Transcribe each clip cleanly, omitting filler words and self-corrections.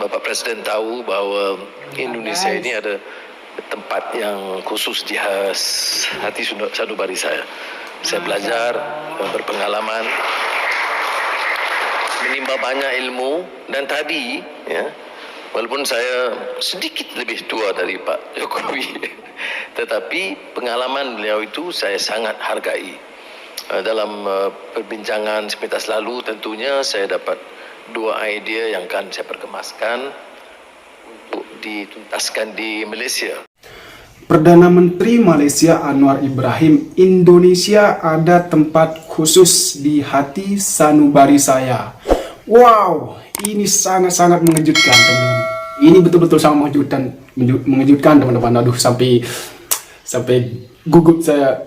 Bapak Presiden tahu bahawa Indonesia ini ada tempat yang khusus di hati sanubari saya. Saya belajar, berpengalaman, menimba banyak ilmu, dan tadi, ya, walaupun saya sedikit lebih tua dari Pak Jokowi, tetapi pengalaman beliau itu saya sangat hargai. Dalam perbincangan sepintas lalu, tentunya saya dapat dua idea yang akan saya perkemaskan untuk dituntaskan di Malaysia. Perdana Menteri Malaysia Anwar Ibrahim, Indonesia ada tempat khusus di hati sanubari saya. Wow, ini sangat-sangat mengejutkan, teman-teman. Ini betul-betul sangat mengejutkan, teman-teman. Aduh, sampai gugup saya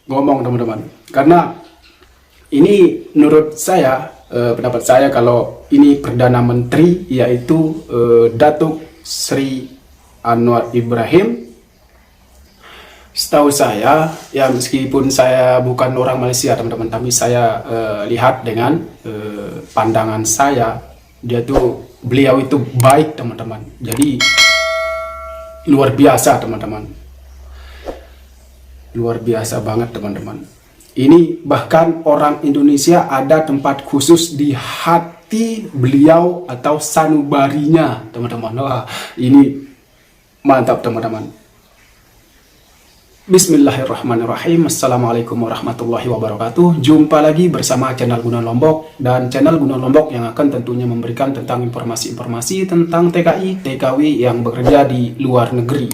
ngomong, teman-teman. Karena ini menurut saya, pendapat saya, kalau ini Perdana Menteri yaitu Datuk Seri Anwar Ibrahim. Setahu saya, ya meskipun saya bukan orang Malaysia, teman-teman, tapi saya lihat dengan pandangan saya, beliau itu baik, teman-teman. Jadi luar biasa, teman-teman. Luar biasa banget, teman-teman. Ini bahkan orang Indonesia ada tempat khusus di hati beliau atau sanubarinya, teman-teman. Wah, ini mantap, teman-teman. Bismillahirrahmanirrahim. Assalamualaikum warahmatullahi wabarakatuh. Jumpa lagi bersama channel Guna Lombok, dan channel Guna Lombok yang akan tentunya memberikan tentang informasi-informasi tentang TKI, TKW yang bekerja di luar negeri.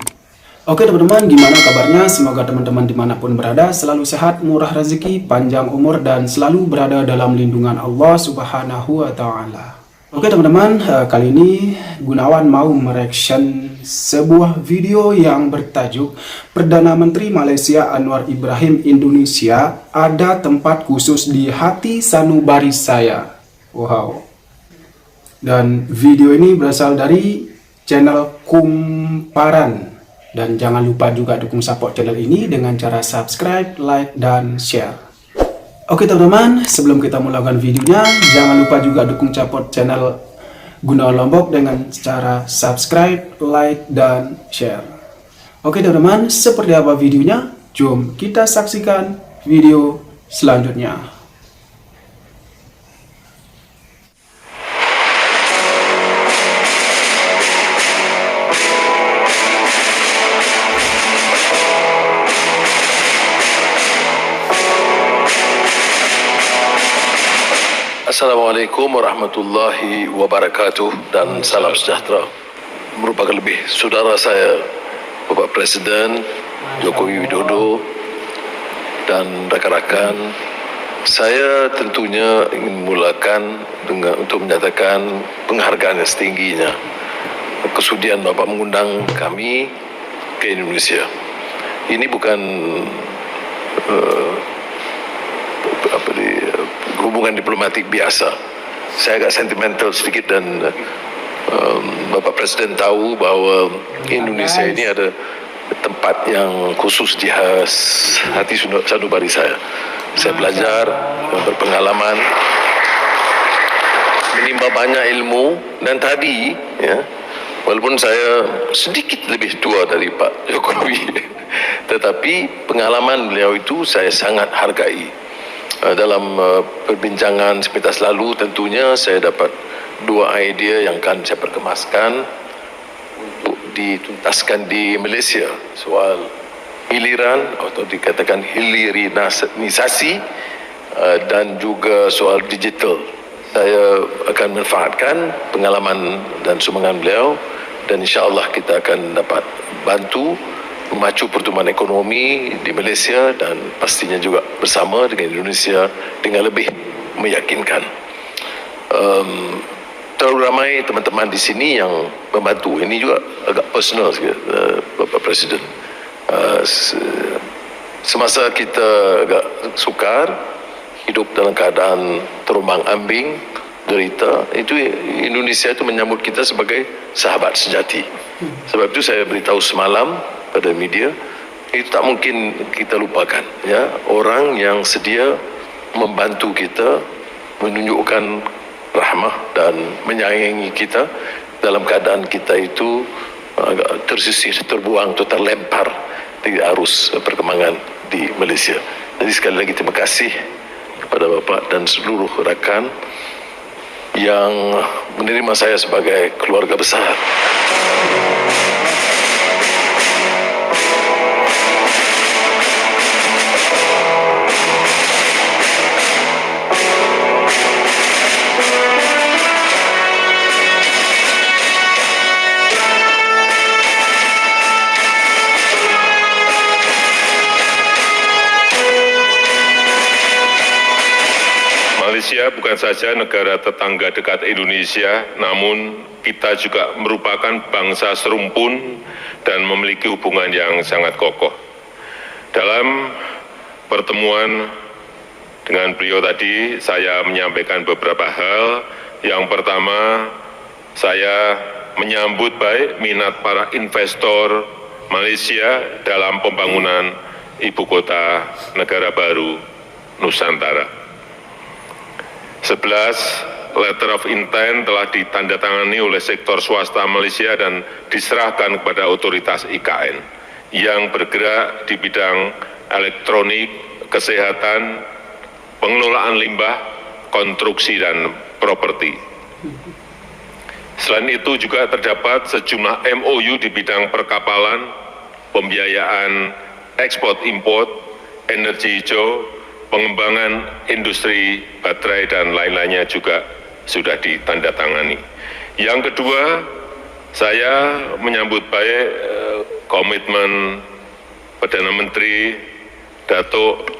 Oke, teman-teman, gimana kabarnya? Semoga teman-teman dimanapun berada selalu sehat, murah rezeki, panjang umur, dan selalu berada dalam lindungan Allah Subhanahu wa Ta'ala. Oke, teman-teman, kali ini Gunawan mau mereaction sebuah video yang bertajuk Perdana Menteri Malaysia Anwar Ibrahim, Indonesia ada tempat khusus di hati sanubari saya. Wow. Dan video ini berasal dari channel Kumparan. Dan jangan lupa juga dukung support channel ini dengan cara subscribe, like, dan share. Oke, teman-teman, sebelum kita mulakan videonya, jangan lupa juga dukung support channel Guna Lombok dengan cara subscribe, like, dan share. Oke, teman-teman, seperti apa videonya? Jom kita saksikan video selanjutnya. Assalamualaikum warahmatullahi wabarakatuh, dan salam sejahtera. Merupakan lebih saudara saya, Bapak Presiden Joko Widodo, dan rakan-rakan. Saya tentunya ingin memulakan untuk menyatakan penghargaan yang setingginya kesudian Bapak mengundang kami ke Indonesia. Ini bukan hubungan diplomatik biasa. Saya agak sentimental sedikit, dan Bapak Presiden tahu bahawa Indonesia ini ada tempat yang khusus di hati sanubari saya. Saya belajar, berpengalaman, menimba banyak ilmu, dan tadi, ya, walaupun saya sedikit lebih tua dari Pak Jokowi, tetapi pengalaman beliau itu saya sangat hargai. Dalam perbincangan sepintas lalu, tentunya saya dapat dua idea yang akan saya perkemaskan untuk dituntaskan di Malaysia. Soal hiliran atau dikatakan hilirisasi, dan juga soal digital. Saya akan manfaatkan pengalaman dan sumbangan beliau, dan insya-Allah kita akan dapat bantu memacu pertumbuhan ekonomi di Malaysia, dan pastinya juga bersama dengan Indonesia dengan lebih meyakinkan. Terlalu ramai teman-teman di sini yang membantu. Ini juga agak personal sikit, Bapak Presiden. Semasa kita agak sukar, hidup dalam keadaan terombang ambing, derita, itu Indonesia itu menyambut kita sebagai sahabat sejati. Sebab itu saya beritahu semalam pada media, itu tak mungkin kita lupakan, ya, orang yang sedia membantu kita, menunjukkan rahmah dan menyayangi kita dalam keadaan kita itu agak tersisih, terbuang atau terlempar di arus perkembangan di Malaysia. Jadi sekali lagi terima kasih kepada Bapak dan seluruh rakan yang menerima saya sebagai keluarga besar. Malaysia bukan saja negara tetangga dekat Indonesia, namun kita juga merupakan bangsa serumpun dan memiliki hubungan yang sangat kokoh. Dalam pertemuan dengan beliau tadi, saya menyampaikan beberapa hal. Yang pertama, saya menyambut baik minat para investor Malaysia dalam pembangunan ibu kota negara baru Nusantara. 11 letter of intent telah ditandatangani oleh sektor swasta Malaysia dan diserahkan kepada otoritas IKN yang bergerak di bidang elektronik, kesehatan, pengelolaan limbah, konstruksi, dan properti. Selain itu juga terdapat sejumlah MOU di bidang perkapalan, pembiayaan, ekspor import, energi hijau, pengembangan industri baterai dan lain-lainnya juga sudah ditandatangani. Yang kedua, saya menyambut baik komitmen Perdana Menteri Datuk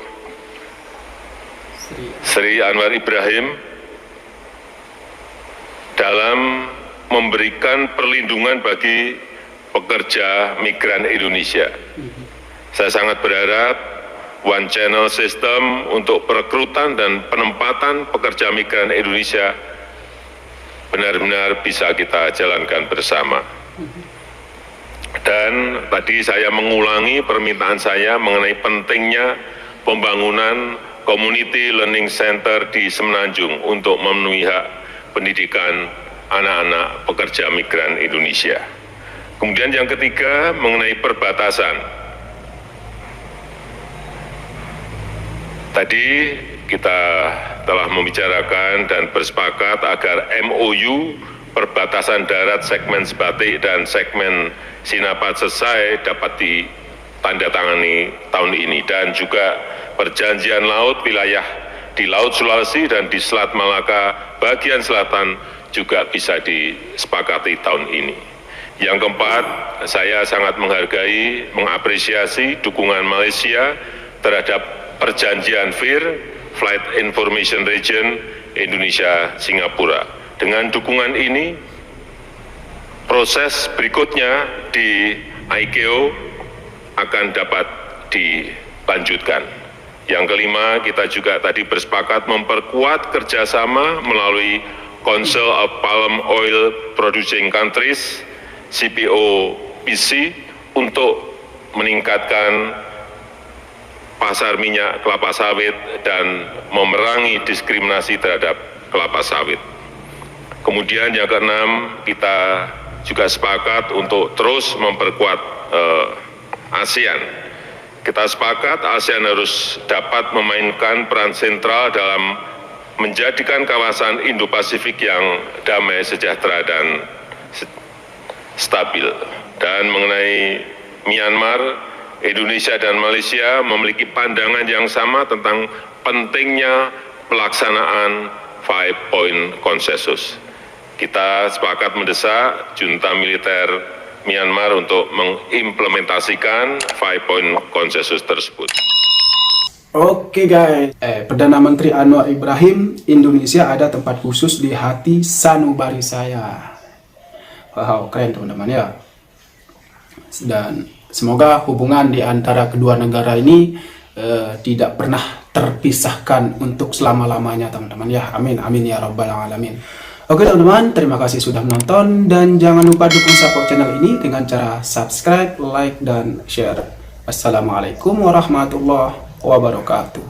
Sri Anwar Ibrahim dalam memberikan perlindungan bagi pekerja migran Indonesia. Saya sangat berharap One Channel System untuk perekrutan dan penempatan pekerja migran Indonesia benar-benar bisa kita jalankan bersama. Dan tadi saya mengulangi permintaan saya mengenai pentingnya pembangunan Community Learning Center di Semenanjung untuk memenuhi hak pendidikan anak-anak pekerja migran Indonesia. Kemudian yang ketiga mengenai perbatasan. Tadi kita telah membicarakan dan bersepakat agar MOU perbatasan darat segmen Sebatik dan segmen Sinapat Sesai dapat ditandatangani tahun ini, dan juga perjanjian laut wilayah di Laut Sulawesi dan di Selat Malaka bagian selatan juga bisa disepakati tahun ini. Yang keempat, saya sangat menghargai, mengapresiasi dukungan Malaysia terhadap perjanjian FIR, Flight Information Region, Indonesia-Singapura. Dengan dukungan ini, proses berikutnya di ICAO akan dapat dilanjutkan. Yang kelima, kita juga tadi bersepakat memperkuat kerjasama melalui Council of Palm Oil Producing Countries, CPOPC, untuk meningkatkan pasar minyak kelapa sawit dan memerangi diskriminasi terhadap kelapa sawit. Kemudian yang keenam, kita juga sepakat untuk terus memperkuat ASEAN. Kita sepakat ASEAN harus dapat memainkan peran sentral dalam menjadikan kawasan Indo-Pasifik yang damai, sejahtera, dan stabil. Dan mengenai Myanmar, Indonesia dan Malaysia memiliki pandangan yang sama tentang pentingnya pelaksanaan 5-point konsensus. Kita sepakat mendesak junta militer Myanmar untuk mengimplementasikan 5-point konsensus tersebut. Oke guys, Perdana Menteri Anwar Ibrahim, Indonesia ada tempat khusus di hati sanubari saya. Wow, keren teman-teman ya. Dan semoga hubungan di antara kedua negara ini tidak pernah terpisahkan untuk selama-lamanya teman-teman ya. Amin, amin ya rabbal alamin. Oke teman-teman, terima kasih sudah menonton dan jangan lupa dukung support channel ini dengan cara subscribe, like, dan share. Assalamualaikum warahmatullahi wabarakatuh.